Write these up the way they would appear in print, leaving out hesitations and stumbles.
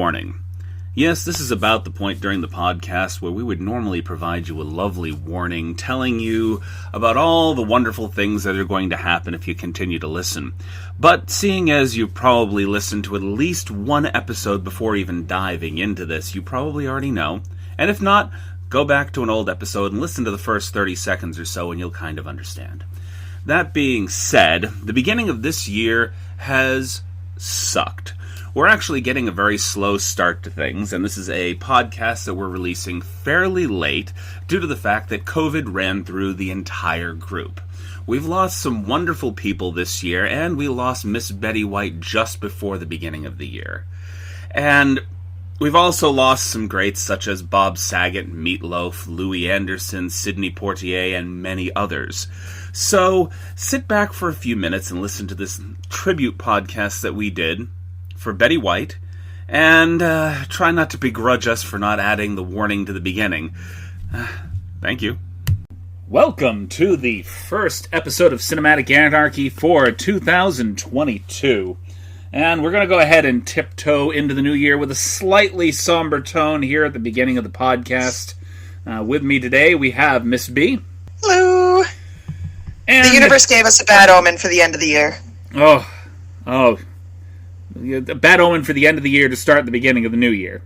warning. Yes, this is about the point during the podcast where we would normally provide you a lovely warning telling you about all the wonderful things that are going to happen if you continue to listen. But seeing as you probably listened to at least one episode before even diving into this, you probably already know. And if not, go back to an old episode and listen to the first 30 seconds or so and you'll kind of understand. That being said, the beginning of this year has sucked. We're actually getting a very slow start to things, and this is a podcast that we're releasing fairly late due to the fact that COVID ran through the entire group. We've lost some wonderful people this year, and we lost Miss Betty White just before the beginning of the year. And we've also lost some greats such as Bob Saget, Meatloaf, Louis Anderson, Sidney Poitier, and many others. So sit back for a few minutes and listen to this tribute podcast that we did for Betty White, and try not to begrudge us for not adding the warning to the beginning. Thank you. Welcome to the first episode of Cinematic Anarchy for 2022. And we're going to go ahead and tiptoe into the new year with a slightly somber tone here at the beginning of the podcast. With me today, we have Miss B. Hello. And the universe gave us a bad omen for the end of the year. Oh. A bad omen for the end of the year to start the beginning of the new year.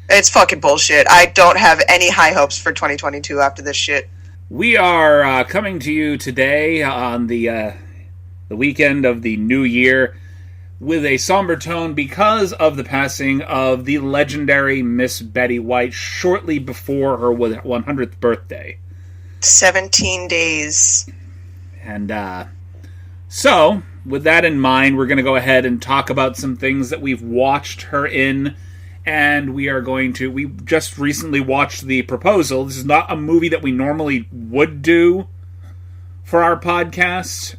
It's fucking bullshit. I don't have any high hopes for 2022 after this shit. We are coming to you today on the weekend of the new year with a somber tone because of the passing of the legendary Miss Betty White shortly before her 100th birthday. 17 days. And so, with that in mind, we're going to go ahead and talk about some things that we've watched her in, and we just recently watched The Proposal. This is not a movie that we normally would do for our podcast.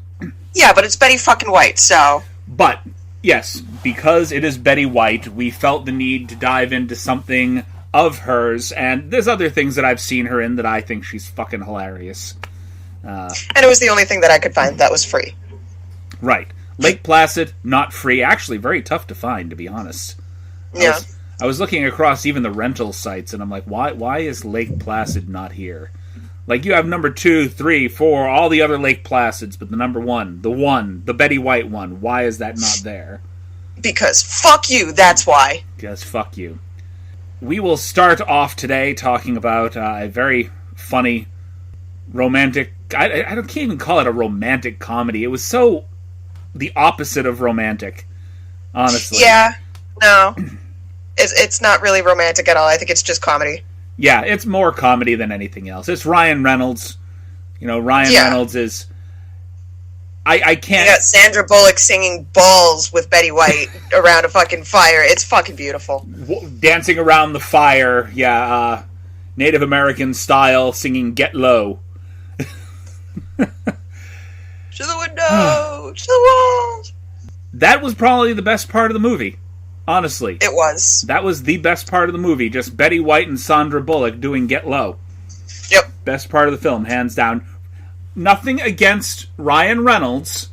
Yeah, but it's Betty fucking White, so... But, yes, because it is Betty White, we felt the need to dive into something of hers, and there's other things that I've seen her in that I think she's fucking hilarious. And it was the only thing that I could find that was free. Right. Lake Placid, not free. Actually, very tough to find, to be honest. Yeah. I was looking across even the rental sites, and I'm like, why is Lake Placid not here? Like, you have number 2, 3, 4, all the other Lake Placids, but the number 1, the Betty White one, why is that not there? Because fuck you, that's why. Because fuck you. We will start off today talking about a very funny, romantic... I can't even call it a romantic comedy. It was so... the opposite of romantic, honestly. Yeah, no. It's not really romantic at all. I think it's just comedy. Yeah, it's more comedy than anything else. It's Ryan Reynolds. You know, Reynolds is... I can't... You got Sandra Bullock singing Balls with Betty White around a fucking fire. It's fucking beautiful. Dancing around the fire, yeah, Native American style, singing Get Low. To the window, to the walls. That was probably the best part of the movie, honestly. It was. That was the best part of the movie, just Betty White and Sandra Bullock doing Get Low. Yep. Best part of the film, hands down. Nothing against Ryan Reynolds,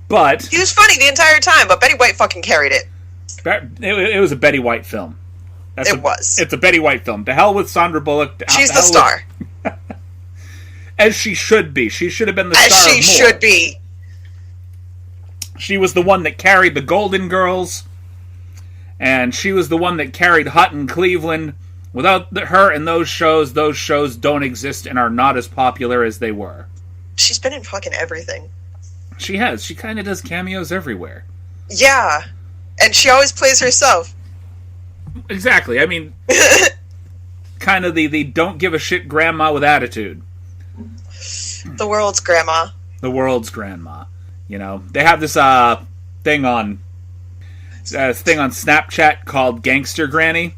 but... He was funny the entire time, but Betty White fucking carried it. It was a Betty White film. Was. It's a Betty White film. To hell with Sandra Bullock. She's the star. As she should be. She should have been the star As she should be. She was the one that carried the Golden Girls, and she was the one that carried Hut in Cleveland. Without her and those shows don't exist and are not as popular as they were. She's been in fucking everything. She has. She kind of does cameos everywhere. Yeah. And she always plays herself. Exactly. I mean, kind of the don't give a shit grandma with attitude. The world's grandma. The world's grandma. You know, they have this thing on Snapchat called Gangster Granny,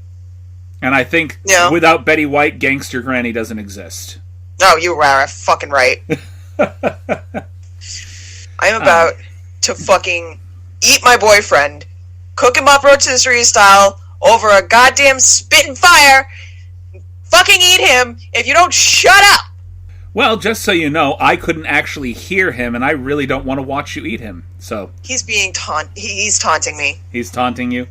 and I think without Betty White, Gangster Granny doesn't exist. No, you are fucking right. I'm about to fucking eat my boyfriend, cook him up rotisserie style over a goddamn spitting fire, fucking eat him if you don't shut up! Well, just so you know, I couldn't actually hear him, and I really don't want to watch you eat him, so... He's taunting me. He's taunting you?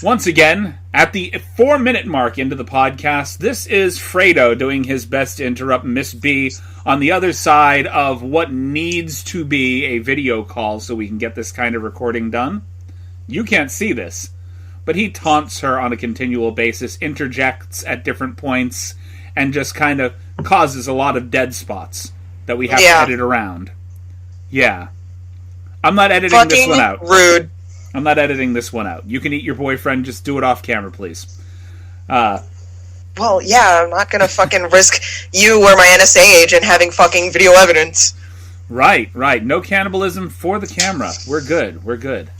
Once again, at the 4-minute mark into the podcast, this is Fredo doing his best to interrupt Miss B on the other side of what needs to be a video call so we can get this kind of recording done. You can't see this, but he taunts her on a continual basis, interjects at different points, and just kind of causes a lot of dead spots that we have to edit around. Yeah. I'm not editing this one out. Rude. I'm not editing this one out. You can eat your boyfriend, just do it off camera, please. Well, yeah, I'm not gonna fucking risk you or my NSA agent having fucking video evidence. Right. No cannibalism for the camera. We're good.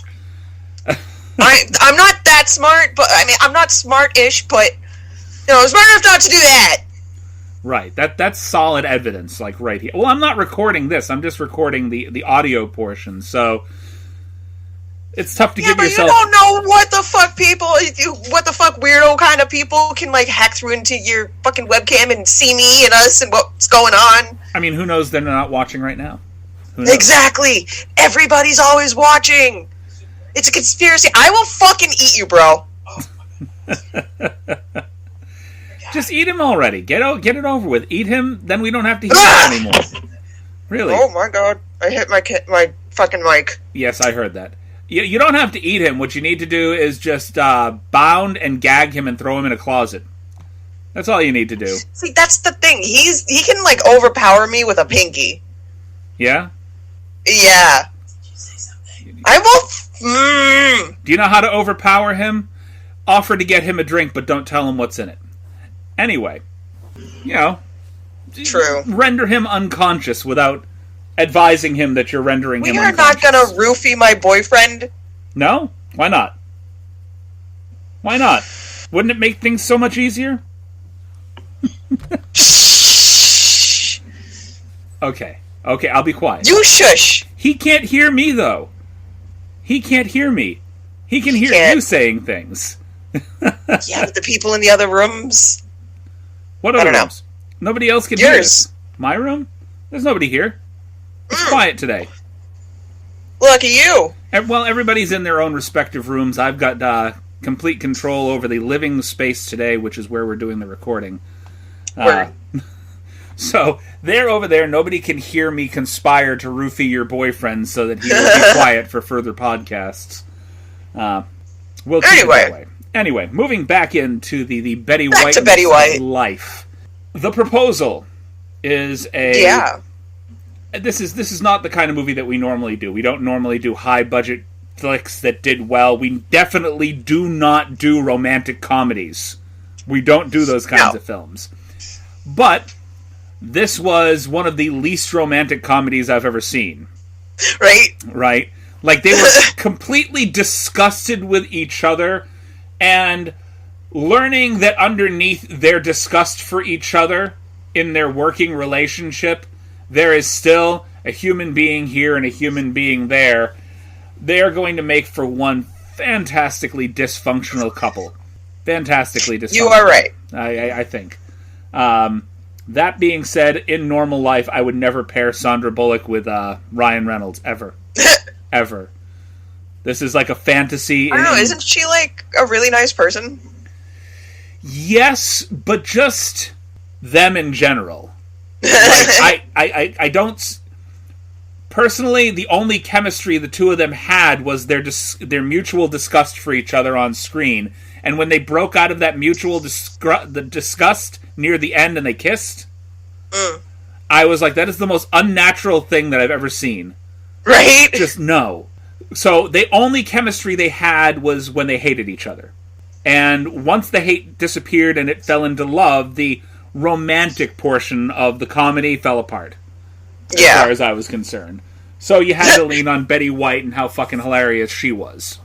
I'm not that smart, but I mean, I'm not smart-ish, but I'm smart enough not to do that. Right. That's solid evidence, like right here. Well, I'm not recording this. I'm just recording the audio portion, so it's tough to give yourself. Yeah, but you don't know what the fuck weirdo kind of people can like hack through into your fucking webcam and see me and us and what's going on. I mean, who knows? They're not watching right now. Who knows? Exactly. Everybody's always watching. It's a conspiracy. I will fucking eat you, bro. Just eat him already. Get it over with. Eat him, then we don't have to hear him anymore. Really? Oh my god! I hit my fucking mic. Yes, I heard that. You don't have to eat him. What you need to do is just bound and gag him and throw him in a closet. That's all you need to do. See, that's the thing. He can like overpower me with a pinky. Yeah? Yeah. I will. Do you know how to overpower him? Offer to get him a drink, but don't tell him what's in it. Anyway, True. Render him unconscious without advising him that you're rendering him unconscious. You're not gonna roofie my boyfriend? No? Why not? Why not? Wouldn't it make things so much easier? Shh. Okay, I'll be quiet. You shush! He can't hear me, though. He can't hear me. He can hear you saying things. Yeah, but the people in the other rooms... What other rooms? Nobody else can hear us. My room? There's nobody here. It's quiet today. Lucky you. Well, everybody's in their own respective rooms. I've got complete control over the living space today, which is where we're doing the recording. So, they're over there. Nobody can hear me conspire to roofie your boyfriend so that he will be quiet for further podcasts. We'll keep it that way. Anyway, moving back into the Betty White life. The Proposal is a... Yeah. This is not the kind of movie that we normally do. We don't normally do high-budget flicks that did well. We definitely do not do romantic comedies. We don't do those kinds of films. But this was one of the least romantic comedies I've ever seen. Right? Like, they were completely disgusted with each other, and learning that underneath their disgust for each other in their working relationship, there is still a human being here and a human being there. They are going to make for one fantastically dysfunctional couple. Fantastically dysfunctional. You are right. I think. That being said, in normal life, I would never pair Sandra Bullock with Ryan Reynolds, ever. Ever. This is like a fantasy. I don't know, isn't she like a really nice person? Yes, but just them in general. Like, I don't... Personally, the only chemistry the two of them had was their mutual disgust for each other on screen. And when they broke out of that mutual disgust near the end and they kissed, I was like, that is the most unnatural thing that I've ever seen. Right? Just no. So the only chemistry they had was when they hated each other. And once the hate disappeared and it fell into love, the romantic portion of the comedy fell apart. As far as I was concerned. So you had to lean on Betty White and how fucking hilarious she was.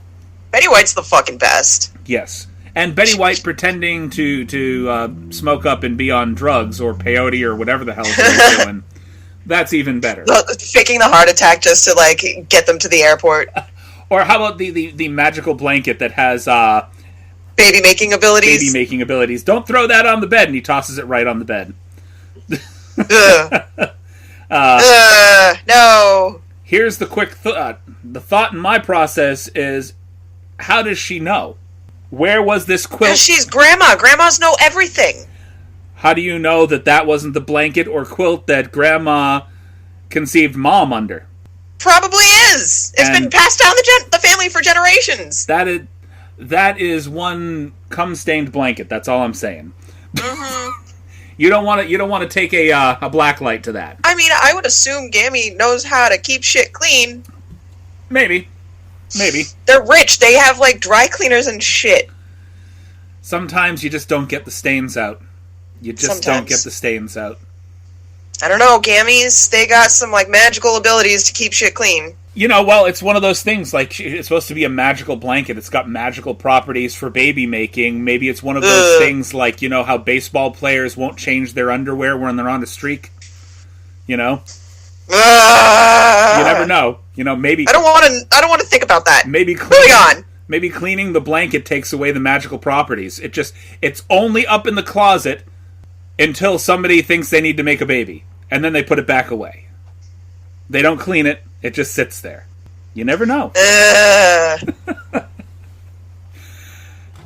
Betty White's the fucking best. Yes. And Betty White pretending to smoke up and be on drugs or peyote or whatever the hell she's doing. That's even better. Faking the heart attack just to, like, get them to the airport. Or how about the magical blanket that has... baby-making abilities? Baby-making abilities. Don't throw that on the bed, and he tosses it right on the bed. No. Here's the quick thought. The thought in my process is, How does she know? Where was this quilt? Because she's grandma. Grandmas know everything. How do you know that wasn't the blanket or quilt that Grandma conceived Mom under? Probably is. It's been passed down the family for generations. That is one cum-stained blanket. That's all I'm saying. Mm-hmm. You don't want to take a black light to that. I mean, I would assume Gammy knows how to keep shit clean. Maybe. They're rich. They have, like, dry cleaners and shit. Sometimes you just don't get the stains out. Don't get the stains out. I don't know, Gammies, they got some, like, magical abilities to keep shit clean. You know, well, it's one of those things, like, it's supposed to be a magical blanket. It's got magical properties for baby making. Maybe it's one of those things, like, you know, how baseball players won't change their underwear when they're on a streak? You know? You never know. You know, maybe... I don't want to think about that. Maybe cleaning the blanket takes away the magical properties. It's only up in the closet until somebody thinks they need to make a baby. And then they put it back away. They don't clean it. It just sits there. You never know.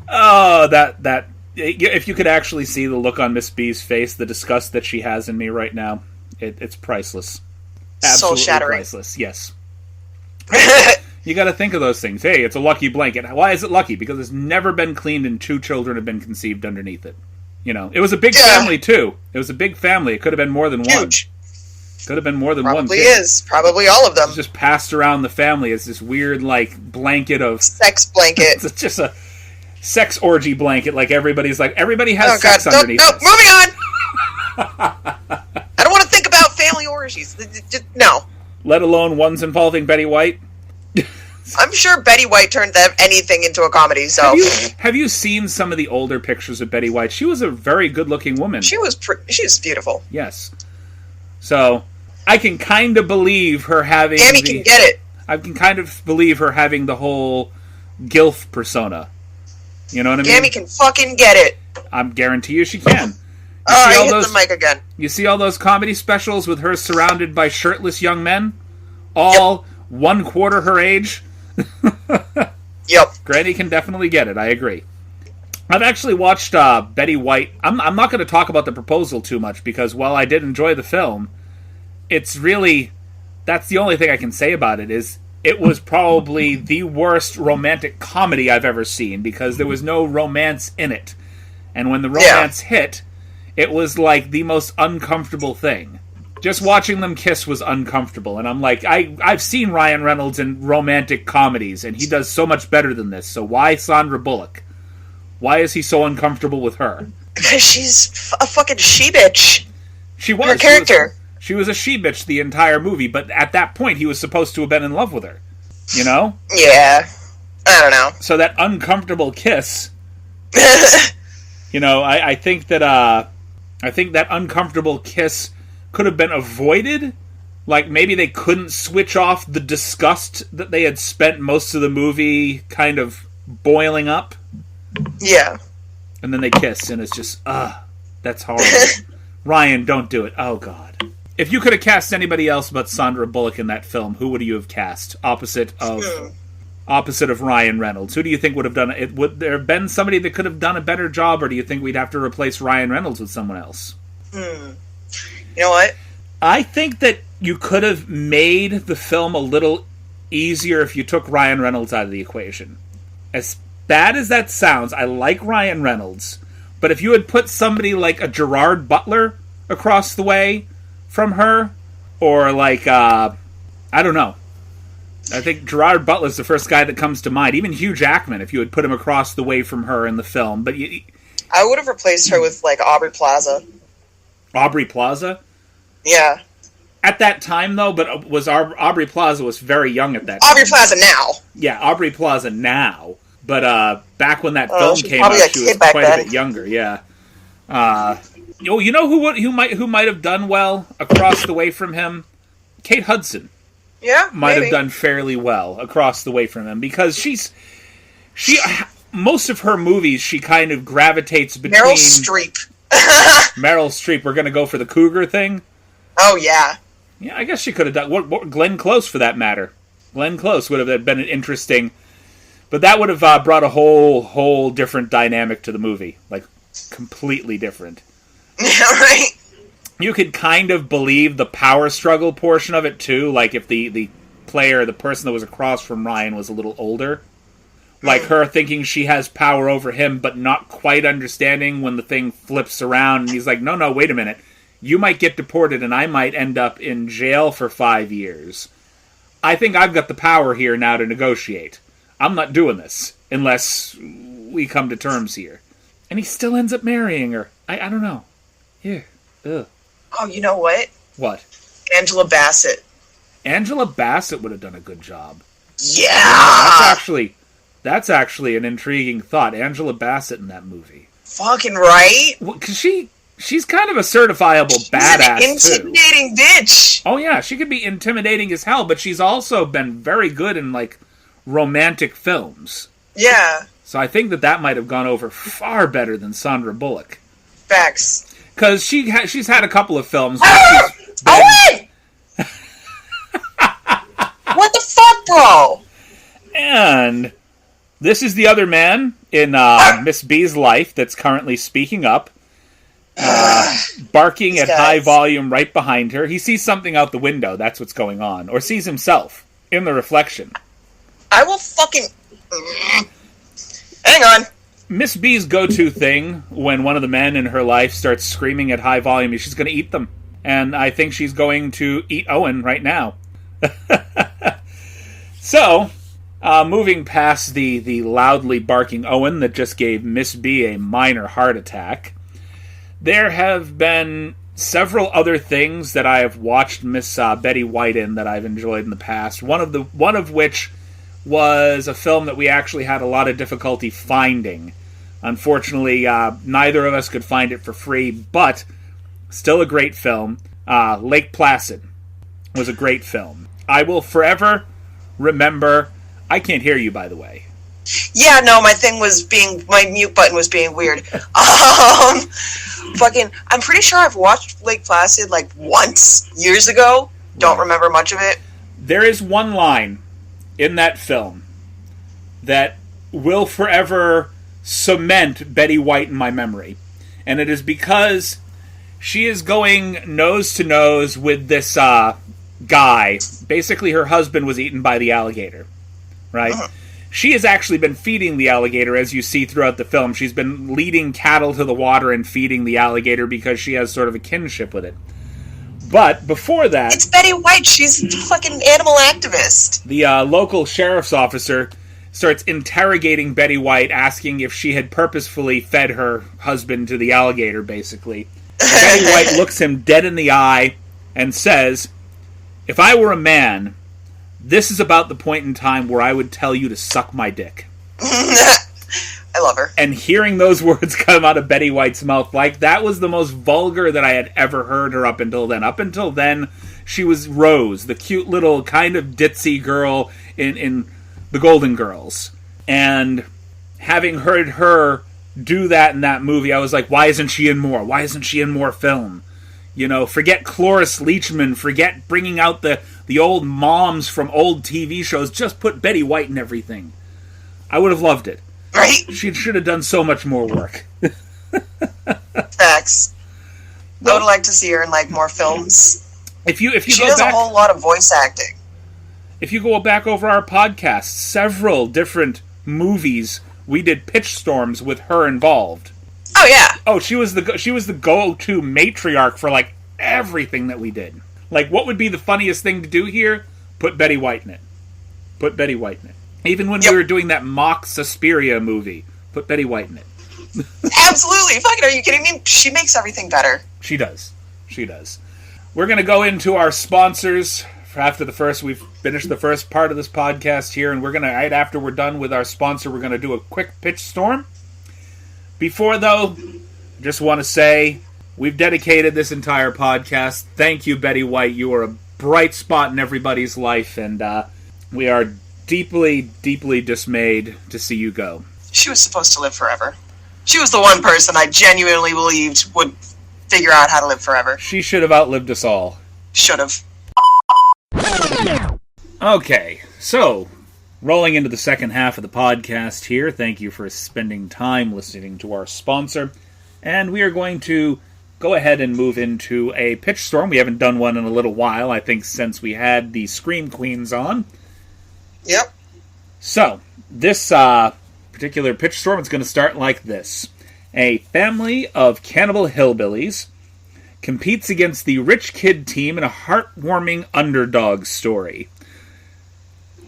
Oh, that... If you could actually see the look on Miss B's face, the disgust that she has in me right now, it's priceless. Absolutely soul-shattering. Priceless, yes. You gotta think of those things. Hey, it's a lucky blanket. Why is it lucky? Because it's never been cleaned and 2 children have been conceived underneath it. You know, it was a big family, too. It was a big family. It could have been more than one. Huge. Could have been more than one. Probably is. Probably all of them. It's just passed around the family as this weird, like, blanket of... Sex blanket. It's just a sex orgy blanket. Like, everybody has sex underneath No, this. moving on! I don't want to think about family orgies. No. Let alone ones involving Betty White. I'm sure Betty White turned anything into a comedy, so... Have you seen some of the older pictures of Betty White? She was a very good-looking woman. She was beautiful. Yes. So, I can kind of believe her having... Gammy can get it. I can kind of believe her having the whole gilf persona. You know what I mean? Gammy can fucking get it. I guarantee you she can. I hit the mic again. You see all those comedy specials with her surrounded by shirtless young men? All 1/4 her age? Yep. Granny can definitely get it, I agree. I've actually watched Betty White. I'm not going to talk about The Proposal too much, because while I did enjoy the film, it's really... That's the only thing I can say about it, is it was probably the worst romantic comedy I've ever seen, because there was no romance in it. And when the romance hit, it was like the most uncomfortable thing. Just watching them kiss was uncomfortable, and I'm like, I've seen Ryan Reynolds in romantic comedies, and he does so much better than this, so why Sandra Bullock? Why is he so uncomfortable with her? Because she's a fucking she-bitch. She was. Her character. She was a she-bitch the entire movie, but at that point he was supposed to have been in love with her. You know? Yeah. I don't know. So that uncomfortable kiss... you know, I think that uncomfortable kiss could have been avoided. Like, maybe they couldn't switch off the disgust that they had spent most of the movie kind of boiling up. Yeah. And then they kiss, and it's just, that's horrible. Ryan, don't do it. Oh, God. If you could have cast anybody else but Sandra Bullock in that film, who would you have cast? Opposite of Ryan Reynolds. Who do you think would have done it? Would there have been somebody that could have done a better job, or do you think we'd have to replace Ryan Reynolds with someone else? You know what? I think that you could have made the film a little easier if you took Ryan Reynolds out of the equation. As bad as that sounds, I like Ryan Reynolds, but if you had put somebody like a Gerard Butler across the way from her, or like, I don't know. I think Gerard Butler's the first guy that comes to mind. Even Hugh Jackman, if you had put him across the way from her in the film. But I would have replaced her with, like, Aubrey Plaza. Aubrey Plaza? Yeah. At that time, though, but Aubrey Plaza was very young at that time. Aubrey Plaza now. Yeah, Aubrey Plaza now. But back when that film came out, she was quite a bit younger. Yeah. You know who might have done well across the way from him? Kate Hudson. Yeah, might have done fairly well across the way from him, because she most of her movies she kind of gravitates between Meryl Streep. Meryl Streep. We're going to go for the cougar thing. Oh yeah. Yeah, I guess she could have done. Glenn Close, for that matter. Glenn Close would have been an interesting. But that would have brought a whole different dynamic to the movie. Like, completely different. Yeah, right? You could kind of believe the power struggle portion of it, too. Like, if the player, the person that was across from Ryan, was a little older. Like, her thinking she has power over him, but not quite understanding when the thing flips around. And he's like, no, wait a minute. You might get deported, and I might end up in jail for 5 years. I think I've got the power here now to negotiate. I'm not doing this unless we come to terms here. And he still ends up marrying her. I don't know. Yeah. Ugh. Oh, you know what? What? Angela Bassett. Angela Bassett would have done a good job. Yeah! That's actually an intriguing thought. Angela Bassett in that movie. Fucking right? Well, 'cause she's kind of a certifiable badass, she's an intimidating bitch. Oh, yeah. She could be intimidating as hell, but she's also been very good in, like, romantic films. Yeah. So I think that might have gone over far better than Sandra Bullock. Facts. Because she's had a couple of films. Owen! What the fuck, bro? And this is the other man in Miss B's life that's currently speaking up. Barking at high volume right behind her. He sees something out the window. That's what's going on. Or sees himself in the reflection. I will fucking... Hang on. Miss B's go-to thing when one of the men in her life starts screaming at high volume is she's going to eat them. And I think she's going to eat Owen right now. So, moving past the loudly barking Owen that just gave Miss B a minor heart attack, there have been several other things that I have watched Miss Betty White in that I've enjoyed in the past. One of which was a film that we actually had a lot of difficulty finding. Unfortunately, neither of us could find it for free, but still a great film. Lake Placid was a great film. I will forever remember... I can't hear you, by the way. Yeah, no, my mute button was being weird. I'm pretty sure I've watched Lake Placid like once, years ago. Don't remember much of it. There is one line in that film that will forever cement Betty White in my memory. And it is because she is going nose to nose with this guy. Basically, her husband was eaten by the alligator. Right? Uh-huh. She has actually been feeding the alligator, as you see throughout the film. She's been leading cattle to the water and feeding the alligator because she has sort of a kinship with it. But before that... It's Betty White. She's a fucking animal activist. The local sheriff's officer starts interrogating Betty White, asking if she had purposefully fed her husband to the alligator, basically. Betty White looks him dead in the eye and says, "If I were a man, this is about the point in time where I would tell you to suck my dick." I love her. And hearing those words come out of Betty White's mouth, like, that was the most vulgar that I had ever heard her up until then. Up until then, she was Rose, the cute little kind of ditzy girl in The Golden Girls. And having heard her do that in that movie, I was like, why isn't she in more? Why isn't she in more film? You know, forget Cloris Leachman, forget bringing out the old moms from old TV shows, just put Betty White in everything. I would have loved it. Right? She should have done so much more work. Facts. I would like to see her in like more films. If you she go does back, a whole lot of voice acting. If you go back over our podcast, several different movies we did pitch storms with her involved. Oh yeah. Oh, she was the go-to matriarch for like everything that we did. Like, what would be the funniest thing to do here? Put Betty White in it. Put Betty White in it. Even when we were doing that mock Suspiria movie, put Betty White in it. Absolutely. Fucking, are you kidding me? She makes everything better. She does. She does. We're going to go into our sponsors after we've finished the first part of this podcast here, and we're going to, right after we're done with our sponsor, we're going to do a quick pitch storm. Before, though, I just want to say, we've dedicated this entire podcast. Thank you, Betty White. You are a bright spot in everybody's life, and we are deeply, deeply dismayed to see you go. She was supposed to live forever. She was the one person I genuinely believed would figure out how to live forever. She should have outlived us all. Should have. Okay, so, Rolling into the second half of the podcast here. Thank you for spending time listening to our sponsor. And we are going to go ahead and move into a pitch storm. We haven't done one in a little while, I think, since we had the Scream Queens on. Yep. So, this particular pitch storm is going to start like this. A family of cannibal hillbillies competes against the rich kid team in a heartwarming underdog story.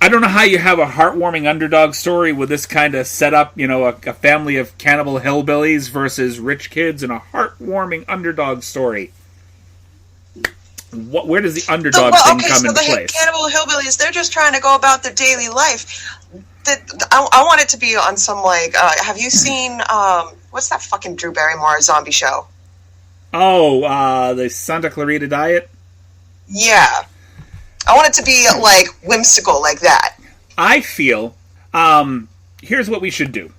I don't know how you have a heartwarming underdog story with this kind of setup, a family of cannibal hillbillies versus rich kids in a heartwarming underdog story. Where does the underdog thing come into place? Cannibal hillbillies, they're just trying to go about their daily life. I want it to be on some, have you seen, what's that fucking Drew Barrymore zombie show? Oh, the Santa Clarita Diet? Yeah. I want it to be, whimsical like that. I feel, here's what we should do.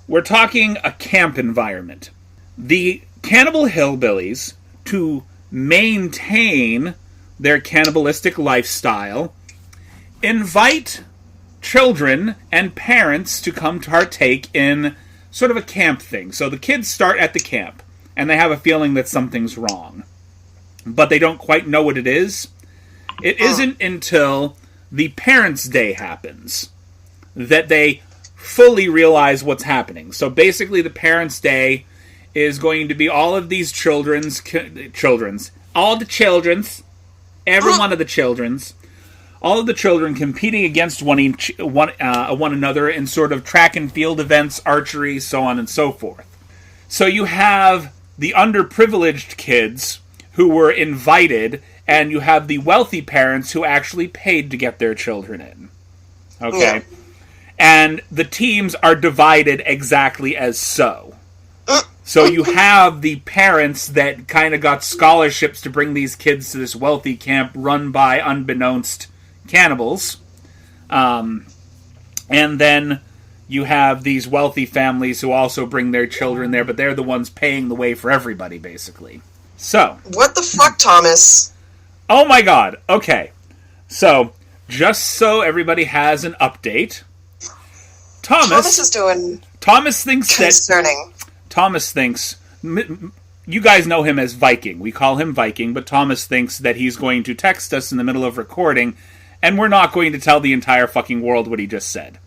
We're talking a camp environment. The cannibal hillbillies, to maintain their cannibalistic lifestyle, invite children and parents to come to partake in sort of a camp thing. So the kids start at the camp, and they have a feeling that something's wrong. But they don't quite know what it is. It isn't until the Parents' Day happens that they fully realize what's happening. So basically the Parents' Day is going to be all of these every one of the children's, all of the children competing against one another in sort of track and field events, archery, so on and so forth. So you have the underprivileged kids who were invited, and you have the wealthy parents who actually paid to get their children in. Okay? Yeah. And the teams are divided exactly as so. So you have the parents that kind of got scholarships to bring these kids to this wealthy camp run by unbeknownst cannibals. And then you have these wealthy families who also bring their children there, but they're the ones paying the way for everybody, basically. So. What the fuck, Thomas? Oh my god. Okay. Just so everybody has an update, Thomas is doing Thomas thinks concerning. Thomas thinks, you guys know him as Viking. We call him Viking, but Thomas thinks that he's going to text us in the middle of recording, and we're not going to tell the entire fucking world what he just said.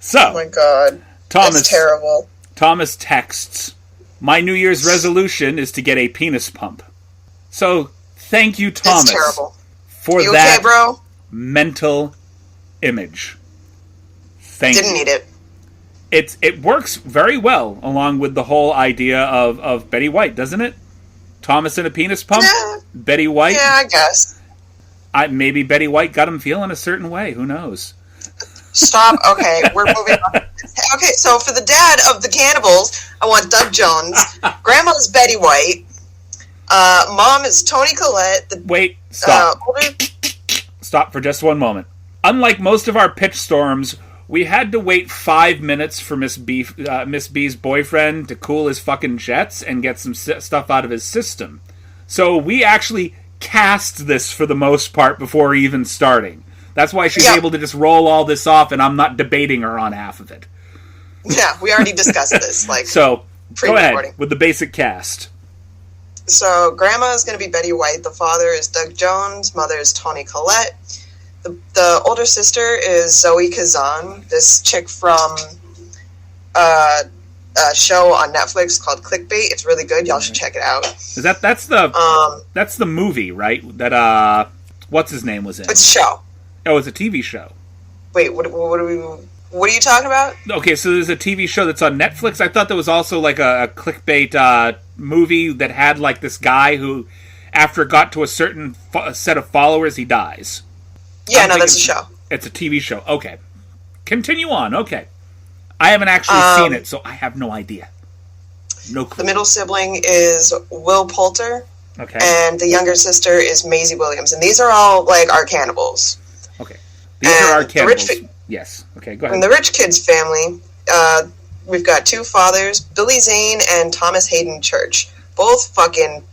So, oh my god. That's terrible. Thomas texts, "My New Year's resolution is to get a penis pump." So, thank you, Thomas, for that okay, bro? Mental image. Didn't need it. It works very well along with the whole idea of Betty White, doesn't it? Thomas and a penis pump? Yeah. Betty White? Yeah, I guess. Maybe Betty White got him feeling a certain way. Who knows? Stop. Okay, we're moving on. Okay, so for the dad of the cannibals, I want Doug Jones. Grandma's Betty White. Mom is Toni Collette. Wait, stop. Stop for just one moment. Unlike most of our pitch storms, we had to wait 5 minutes for Miss B's boyfriend to cool his fucking jets and get some stuff out of his system. So we actually cast this for the most part before even starting. That's why she's able to just roll all this off, and I'm not debating her on half of it. Yeah, we already discussed this. So, go ahead with the basic cast. So, Grandma is going to be Betty White. The father is Doug Jones. Mother is Toni Collette. The older sister is Zoe Kazan, this chick from a show on Netflix called Clickbait. It's really good. Y'all should check it out. Is that's the movie, right? That what's his name was in? It's a show. Oh, it's a TV show. Wait, what are you talking about? Okay, so there's a TV show that's on Netflix. I thought there was also like a Clickbait movie that had like this guy who, after it got to a certain set of followers, he dies. Yeah, no, that's a show. It's a TV show. Okay. Continue on. Okay. I haven't actually seen it, so I have no idea. No clue. The middle sibling is Will Poulter. Okay. And the younger sister is Maisie Williams. And these are all, our cannibals. Okay. These are our cannibals. Yes. Okay, go ahead. In the rich kids family, we've got two fathers, Billy Zane and Thomas Hayden Church. Both fucking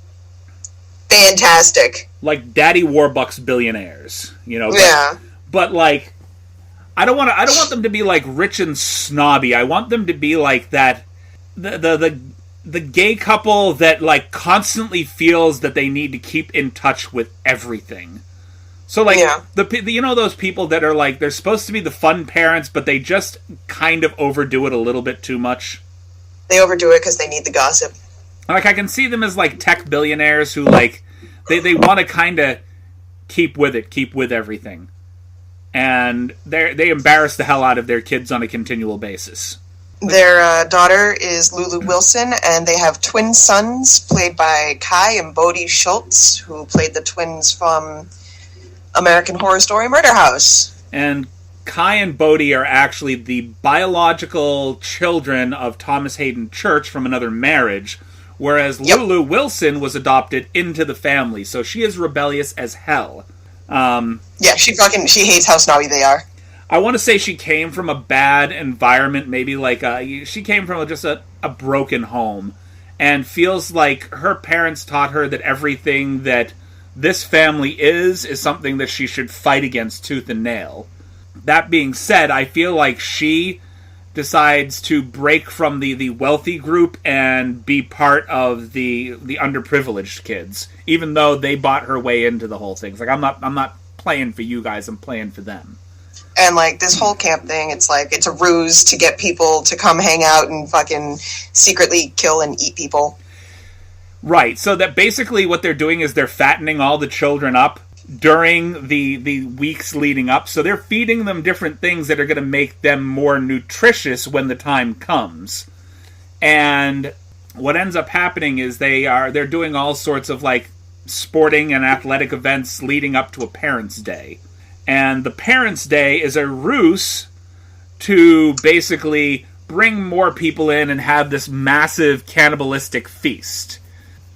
fantastic. Like Daddy Warbucks billionaires, Yeah. But I don't want them to be like rich and snobby. I want them to be like that the gay couple that like constantly feels that they need to keep in touch with everything. So like the you know those people that are like they're supposed to be the fun parents, but they just kind of overdo it a little bit too much. They overdo it because they need the gossip. Like I can see them as like tech billionaires who like they want to kind of keep with everything, and they embarrass the hell out of their kids on a continual basis. Their daughter is Lulu Wilson, and they have twin sons played by Kai and Bodie Schultz, who played the twins from American Horror Story Murder House. And Kai and Bodie are actually the biological children of Thomas Hayden Church from another marriage, whereas Lulu Wilson was adopted into the family, so she is rebellious as hell. She hates how snobby they are. I want to say she came from a bad environment, maybe like she came from just a broken home, and feels like her parents taught her that everything that this family is something that she should fight against tooth and nail. That being said, I feel like she decides to break from the wealthy group and be part of the underprivileged kids, even though they bought her way into the whole thing. It's like I'm not playing for you guys, I'm playing for them. And like this whole camp thing, it's like it's a ruse to get people to come hang out and fucking secretly kill and eat people. Right, so that basically what they're doing is they're fattening all the children up during the weeks leading up. So they're feeding them different things that are going to make them more nutritious when the time comes. And what ends up happening is they're doing all sorts of like sporting and athletic events leading up to a Parents' Day. And the Parents' Day is a ruse to basically bring more people in and have this massive cannibalistic feast.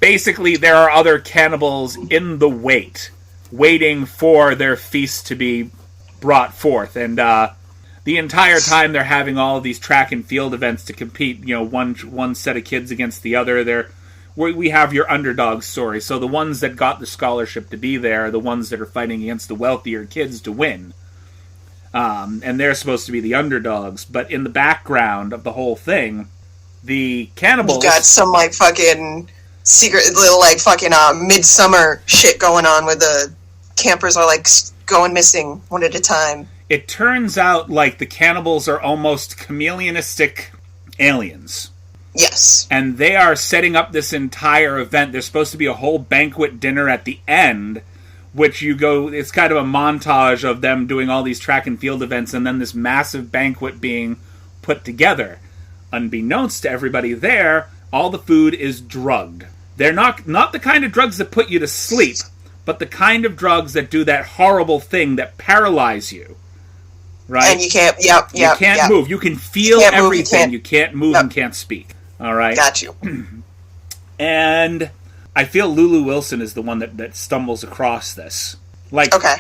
Basically, there are other cannibals in the waiting for their feast to be brought forth. And the entire time they're having all of these track and field events to compete, one set of kids against the other. We have your underdog story. So the ones that got the scholarship to be there are the ones that are fighting against the wealthier kids to win. And they're supposed to be the underdogs. But in the background of the whole thing, the cannibals... You got some, like, fucking secret little, like, fucking midsummer shit going on where the campers are, like, going missing one at a time. It turns out, like, the cannibals are almost chameleonistic aliens. Yes. And they are setting up this entire event. There's supposed to be a whole banquet dinner at the end, which it's kind of a montage of them doing all these track and field events, and then this massive banquet being put together. Unbeknownst to everybody there, all the food is drugged. They're not the kind of drugs that put you to sleep, but the kind of drugs that do that horrible thing that paralyze you. Right? And you can't, you can't move. You can feel everything. You can't move and can't speak. All right? Got you. And I feel Lulu Wilson is the one that stumbles across this. Like, okay.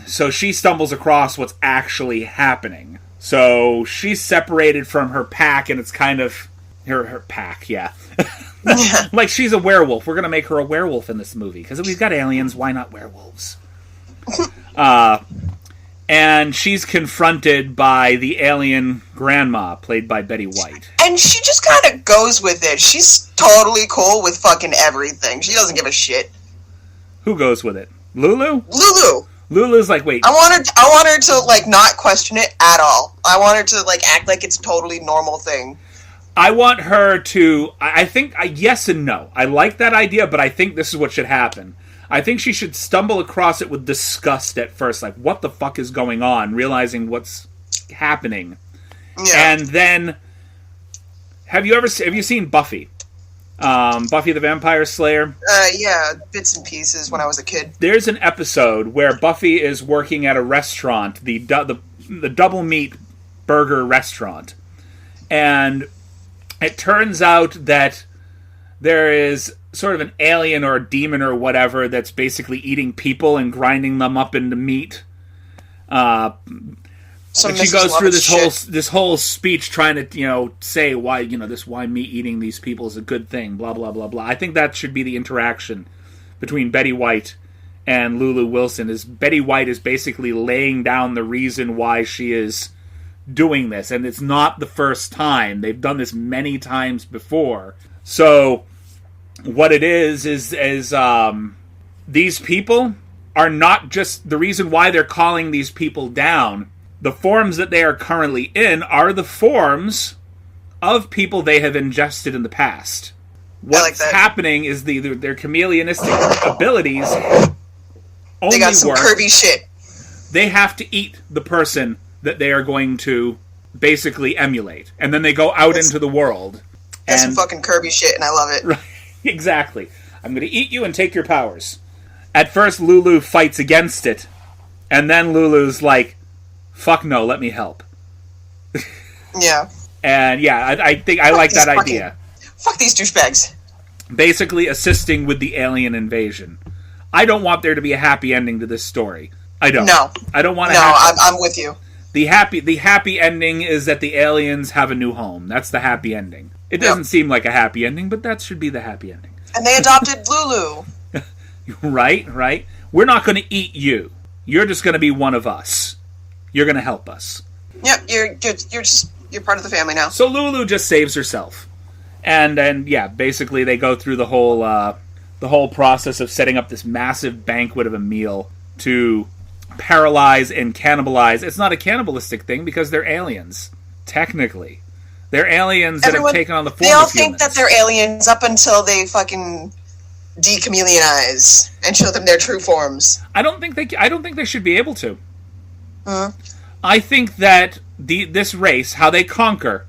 So she stumbles across what's actually happening. So she's separated from her pack, and it's kind of... Her pack, yeah. Like, she's a werewolf. We're going to make her a werewolf in this movie. Because we've got aliens, why not werewolves? And she's confronted by the alien grandma, played by Betty White. And she just kind of goes with it. She's totally cool with fucking everything. She doesn't give a shit. Who goes with it? Lulu? Lulu. Lulu's like, wait. I want her to, like, not question it at all. I want her to, like, act like it's a totally normal thing. I want her to... I think... yes and no. I like that idea, but I think this is what should happen. I think she should stumble across it with disgust at first, like, what the fuck is going on, realizing what's happening. Yeah. And then, have you seen Buffy? Buffy the Vampire Slayer? Yeah, bits and pieces when I was a kid. There's an episode where Buffy is working at a restaurant, the double meat burger restaurant. And it turns out that there is sort of an alien or a demon or whatever that's basically eating people and grinding them up into meat. But she goes through this whole speech trying to, say why, why me eating these people is a good thing, blah, blah, blah, blah. I think that should be the interaction between Betty White and Lulu Wilson, is Betty White is basically laying down the reason why she is doing this. And it's not the first time. They've done this many times before. So what it is these people are not just the reason why they're calling these people down. The forms that they are currently in are the forms of people they have ingested in the past. What's happening is their chameleonistic abilities only they got some work. curvy shit. They have to eat the person that they are going to basically emulate. And then they go out into the world. That's some fucking curvy shit, and I love it. Right, exactly. I'm going to eat you and take your powers. At first, Lulu fights against it. And then Lulu's like, fuck no, let me help. Yeah. And yeah, I think I like that idea. Fuck these douchebags. Basically assisting with the alien invasion. I don't want there to be a happy ending to this story. I don't. No. I don't want to. No, I'm with you. The happy ending is that the aliens have a new home. That's the happy ending. It doesn't seem like a happy ending, but that should be the happy ending. And they adopted Lulu. Right. We're not going to eat you. You're just going to be one of us. You're going to help us. Yep, you're part of the family now. So Lulu just saves herself. And yeah, basically they go through the whole process of setting up this massive banquet of a meal to paralyze and cannibalize. It's not a cannibalistic thing because they're aliens, technically. They're aliens that have taken on the form of humans. They all think that they're aliens up until they fucking dechameleonize and show them their true forms. I don't think they should be able to. I think that this race, how they conquer,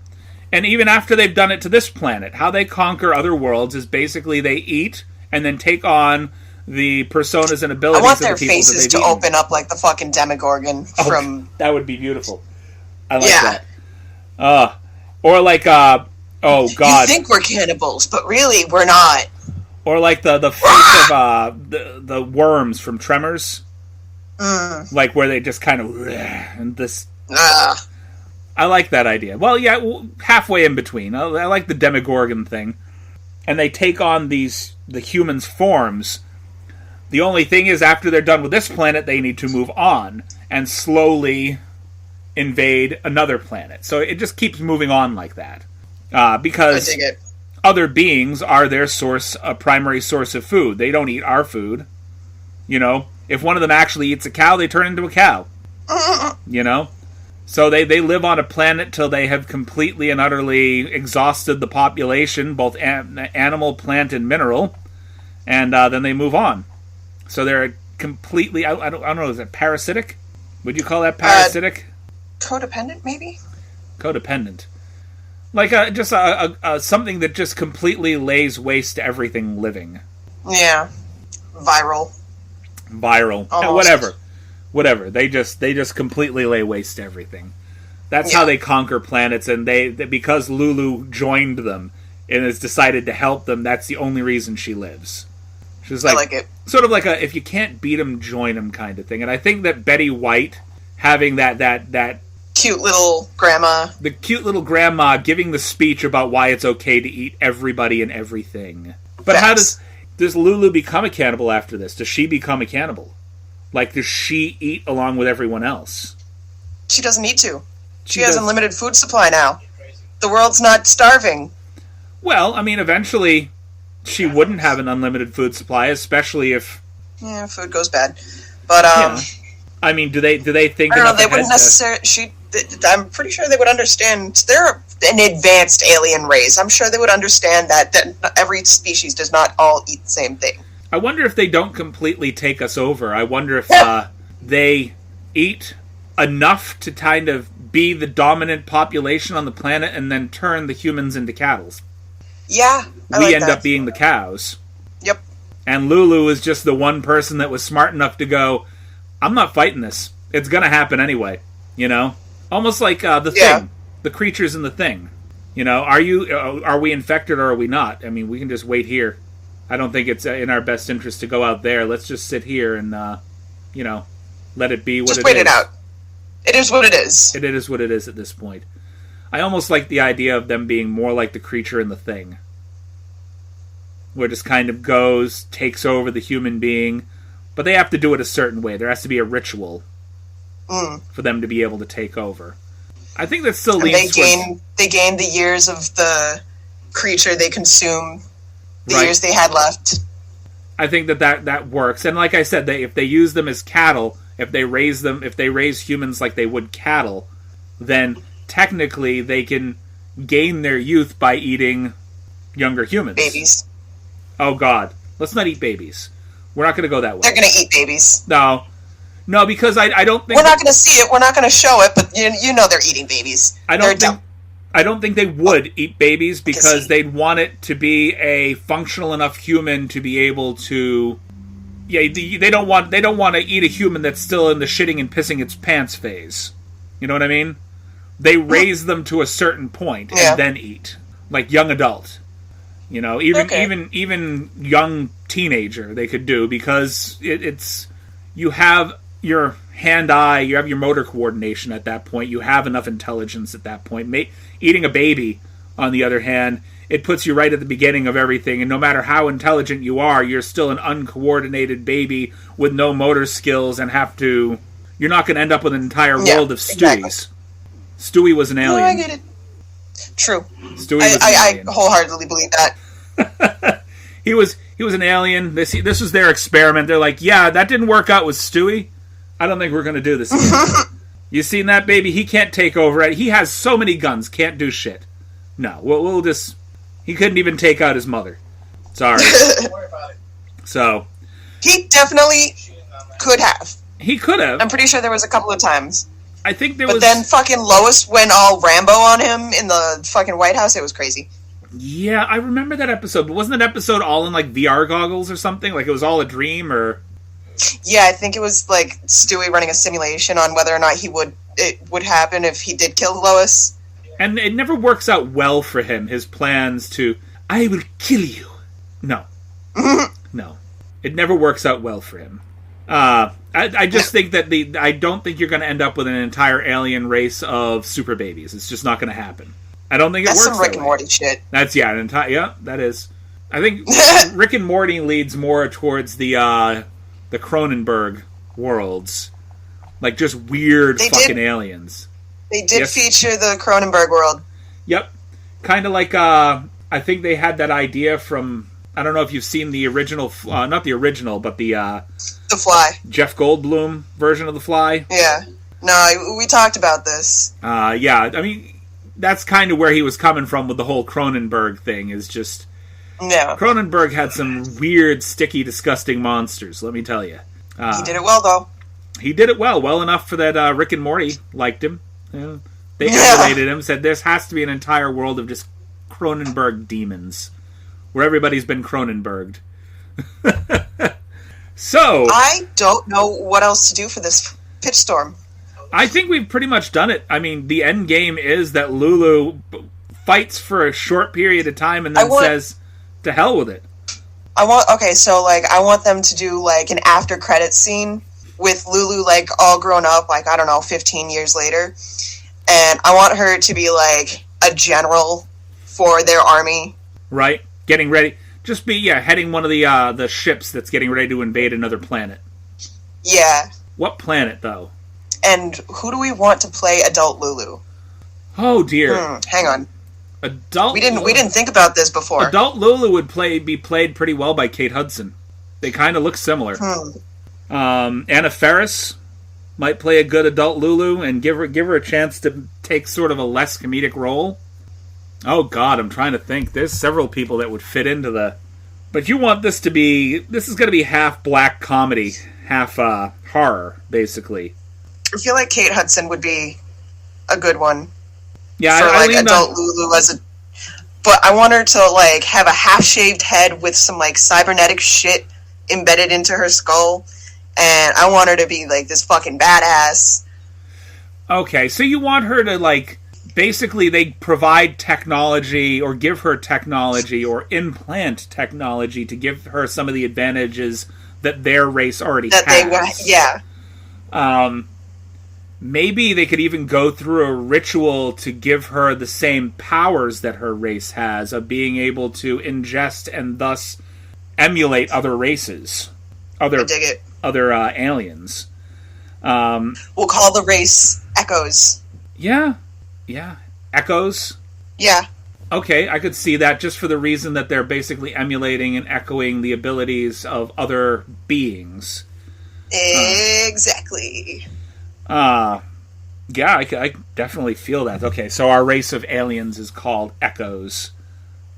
and even after they've done it to this planet, how they conquer other worlds is basically they eat and then take on the personas and abilities of the people that they've eaten. I want their faces to open up like the fucking Demogorgon from... That would be beautiful. I like that. Or like, oh god. You think we're cannibals, but really we're not. Or like the face of the worms from Tremors. Like where they just kind of... and this... I like that idea. Well, yeah, halfway in between. I like the Demogorgon thing. And they take on the humans' forms. The only thing is, after they're done with this planet, they need to move on and slowly invade another planet. So it just keeps moving on like that. Because I dig it. Other beings are their a primary source of food. They don't eat our food. You know, if one of them actually eats a cow, they turn into a cow. You know? So they live on a planet till they have completely and utterly exhausted the population, both animal, plant, and mineral, and then they move on. So they're completely, I don't know, is it parasitic? Would you call that parasitic? Codependent, maybe? Codependent. Like just something that just completely lays waste to everything living. Yeah. Viral. Whatever. They just completely lay waste to everything. That's how they conquer planets, and they because Lulu joined them and has decided to help them. That's the only reason she lives. She's like, I like it. Sort of like a if you can't beat them, join them kind of thing. And I think that Betty White having that cute little grandma, the cute little grandma giving the speech about why it's okay to eat everybody and everything. But how does Lulu become a cannibal after this? Does she become a cannibal? Like, does she eat along with everyone else? She doesn't need to. She has unlimited food supply now. The world's not starving. Well, I mean, eventually she wouldn't have an unlimited food supply, especially if... Yeah, food goes bad. But, I mean, do they think... I don't know, they wouldn't necessarily... I'm pretty sure they would understand... They're an advanced alien race. I'm sure they would understand that every species does not all eat the same thing. I wonder if they don't completely take us over. I wonder if they eat enough to kind of be the dominant population on the planet and then turn the humans into cattle. Yeah, we end up being the cows. Yep. And Lulu is just the one person that was smart enough to go, I'm not fighting this. It's going to happen anyway. You know? Almost like the Thing. The creatures in the Thing. You know, are we infected or are we not? I mean, we can just wait here. I don't think it's in our best interest to go out there. Let's just sit here and, let it be what it is. Just wait it out. It is what it is. It is what it is at this point. I almost like the idea of them being more like the creature in the Thing. Where it just kind of goes, takes over the human being, But they have to do it a certain way. There has to be a ritual for them to be able to take over. I think that still leads they gain the years of the creature they consume, the years they had left. I think that works. And like I said, if they use them as cattle, if they raise humans like they would cattle, then technically they can gain their youth by eating younger humans. Babies. Oh God. Let's not eat babies. We're not going to go that way. They're going to eat babies. No, because I don't think... We're not going to see it, we're not going to show it, but you know they're eating babies. I don't think they would eat babies because they'd want it to be a functional enough human to be able to... Yeah, they don't want to eat a human that's still in the shitting and pissing its pants phase. You know what I mean? They raise them to a certain point and then eat. Like young adult. You know, even young teenager they could do, because it's you have your hand-eye, you have your motor coordination at that point, you have enough intelligence at that point. Eating a baby, on the other hand, it puts you right at the beginning of everything, and no matter how intelligent you are, you're still an uncoordinated baby with no motor skills and you're not going to end up with an entire world of Stewies. Exactly. Stewie was an alien. No, I get it. True. Stewie was an alien. I wholeheartedly believe that. He was an alien. This was their experiment. They're like, yeah, that didn't work out with Stewie. I don't think we're going to do this again. You seen that, baby? He can't take over. He has so many guns, can't do shit. No, we'll just... He couldn't even take out his mother. Sorry. Don't worry about it. So... He definitely could have. He could have. I'm pretty sure there was a couple of times. I think But then fucking Lois went all Rambo on him in the fucking White House. It was crazy. Yeah, I remember that episode. But wasn't that episode all in, like, VR goggles or something? Like, it was all a dream, or... Yeah, I think it was, like, Stewie running a simulation on whether or not it would happen if he did kill Lois. And it never works out well for him, his plans to, I will kill you. No. No. It never works out well for him. I just think that I don't think you're going to end up with an entire alien race of super babies. It's just not going to happen. I don't think it works. That's some Rick and Morty shit. That's that is. I think Rick and Morty leads more towards the Cronenberg worlds, like just weird aliens. They did feature the Cronenberg world. Yep, kind of like I think they had that idea from, I don't know if you've seen the original, not the original, but the Fly, Jeff Goldblum version of The Fly. Yeah, no, we talked about this. Yeah, I mean, that's kind of where he was coming from with the whole Cronenberg thing. Is just, Cronenberg had some weird, sticky, disgusting monsters. Let me tell you, he did it well, though. He did it well enough for that. Rick and Morty liked him. They emulated him. Said there has to be an entire world of just Cronenberg demons, where everybody's been Cronenberged. So I don't know what else to do for this pitch storm. I think we've pretty much done it. I mean, the end game is that Lulu fights for a short period of time and then says, "To hell with it." I want them to do like an after credits scene with Lulu like all grown up, like I don't know, 15 years later, and I want her to be like a general for their army. Right, getting ready. Just be heading one of the ships that's getting ready to invade another planet. Yeah. What planet though? And who do we want to play adult Lulu? Oh dear. Hang on. Adult. We didn't think about this before. Adult Lulu would be played pretty well by Kate Hudson. They kind of look similar. Anna Faris might play a good adult Lulu and give her a chance to take sort of a less comedic role. Oh God, I'm trying to think. There's several people that would fit into the. But you want this to be? This is going to be half black comedy, half horror, basically. I feel like Kate Hudson would be a good one. Yeah, for like adult Lulu as a. But I want her to like have a half-shaved head with some like cybernetic shit embedded into her skull, and I want her to be like this fucking badass. Okay, so you want her to like. Basically, they provide technology or give her technology or implant technology to give her some of the advantages that their race already has. Maybe they could even go through a ritual to give her the same powers that her race has, of being able to ingest and thus emulate other races. I dig it. aliens. We'll call the race Echoes. Yeah. Echoes? Yeah. Okay, I could see that just for the reason that they're basically emulating and echoing the abilities of other beings. Exactly. Yeah, I definitely feel that. Okay, so our race of aliens is called Echoes.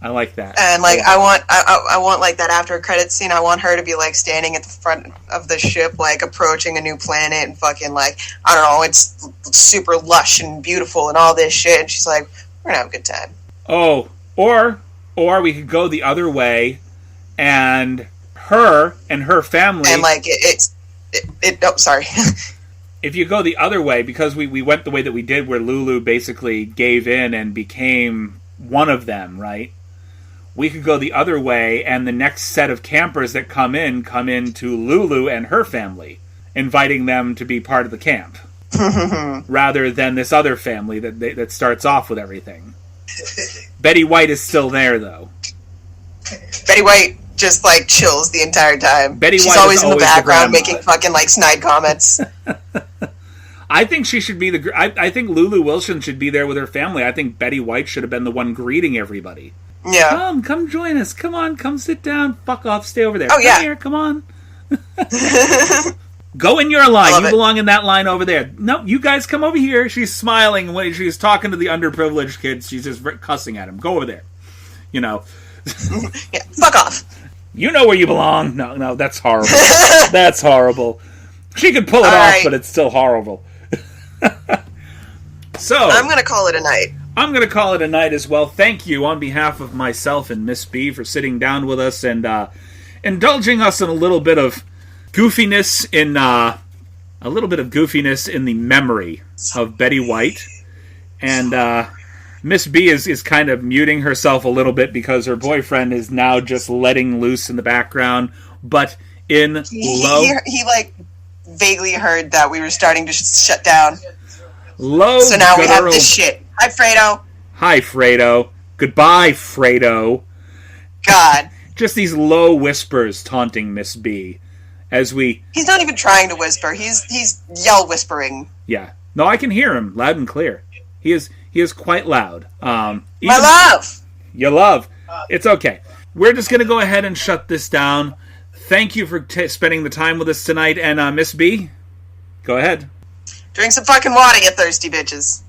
I like that. And like, I want like that after credit scene. I want her to be like standing at the front of the ship, like approaching a new planet, and fucking like, I don't know, it's super lush and beautiful and all this shit. And she's like, we're gonna have a good time. Oh, or we could go the other way, and her family, and like oh, sorry. If you go the other way, because we went the way that we did, where Lulu basically gave in and became one of them, right? We could go the other way, and the next set of campers that come in to Lulu and her family, inviting them to be part of the camp, rather than this other family that starts off with everything. Betty White is still there, though. Betty White just like chills the entire time. She's White always in the background making fucking like snide comments. I think she should be I think Lulu Wilson should be there with her family. I think Betty White should have been the one greeting everybody. Yeah. Come join us. Come on, come sit down. Fuck off, stay over there. Oh, yeah. Come here, come on. Go in your line. You belong in that line over there. No, you guys come over here. She's smiling when she's talking to the underprivileged kids. She's just cussing at them. Go over there. You know. Yeah, fuck off. You know where you belong. No, that's horrible. That's horrible. She could pull it off, right. But it's still horrible. So I'm going to call it a night. I'm going to call it a night as well. Thank you on behalf of myself and Miss B for sitting down with us and indulging us in a little bit of goofiness in the memory of Betty White. And Miss B is kind of muting herself a little bit because her boyfriend is now just letting loose in the background, but in low. He like vaguely heard that we were starting to shut down. Low. So now we have this shit. Hi, Fredo. Hi, Fredo. Goodbye, Fredo. God. Just these low whispers taunting Miss B as we. He's not even trying to whisper. He's yell whispering. Yeah. No, I can hear him loud and clear. He is quite loud. My love. Your love. It's okay. We're just going to go ahead and shut this down. Thank you for spending the time with us tonight. And Miss B, go ahead. Drink some fucking water, you thirsty bitches.